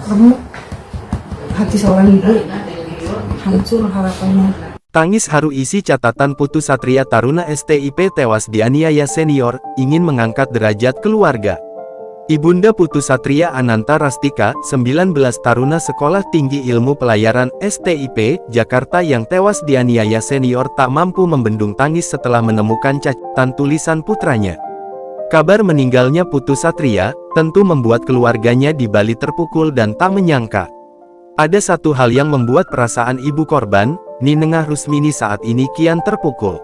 remuk hati seorang ibu, hancur harapannya. Tangis haru isi catatan Putu Satria Taruna STIP tewas dianiaya senior, ingin mengangkat derajat keluarga. Ibunda Putu Satria Ananta Rastika, 19 taruna Sekolah Tinggi Ilmu Pelayaran STIP, Jakarta yang tewas dianiaya senior tak mampu membendung tangis setelah menemukan cacatan tulisan putranya. Kabar meninggalnya Putu Satria, tentu membuat keluarganya di Bali terpukul dan tak menyangka. Ada satu hal yang membuat perasaan ibu korban, Ninengah Rusmini saat ini kian terpukul.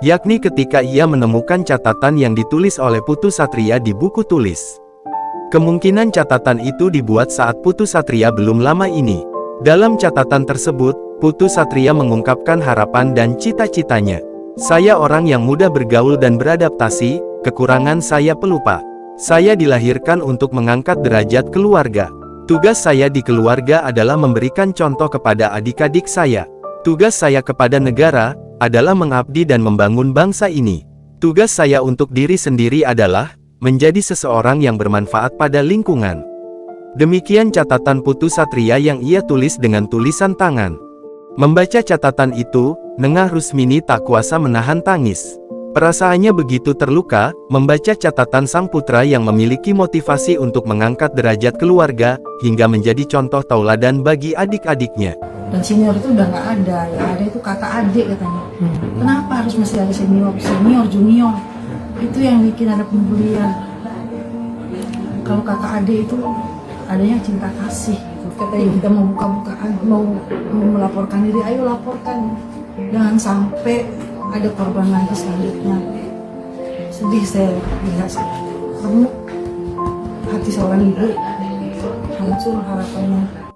Yakni ketika ia menemukan catatan yang ditulis oleh Putu Satria di buku tulis. Kemungkinan catatan itu dibuat saat Putu Satria belum lama ini. Dalam catatan tersebut, Putu Satria mengungkapkan harapan dan cita-citanya. Saya orang yang mudah bergaul dan beradaptasi, kekurangan saya pelupa. Saya dilahirkan untuk mengangkat derajat keluarga. Tugas saya di keluarga adalah memberikan contoh kepada adik-adik saya. Tugas saya kepada negara, adalah mengabdi dan membangun bangsa ini. Tugas saya untuk diri sendiri adalah, menjadi seseorang yang bermanfaat pada lingkungan. Demikian catatan Putu Satria yang ia tulis dengan tulisan tangan. Membaca catatan itu, Nengah Rusmini tak kuasa menahan tangis. Perasaannya begitu terluka, membaca catatan sang putra yang memiliki motivasi untuk mengangkat derajat keluarga, hingga menjadi contoh tauladan bagi adik-adiknya. Dan senior itu udah nggak ada, yang ada itu kakak adik katanya. Kenapa harus masih ada senior, junior? Itu yang bikin ada pembulian. Kalau kakak adik itu adanya cinta kasih. Katanya kita mau buka-bukaan, mau melaporkan diri, ayo laporkan. Jangan sampai ada korban lagi selanjutnya. Sedih saya lihat, remuk hati seorang ibu, hancur harapannya.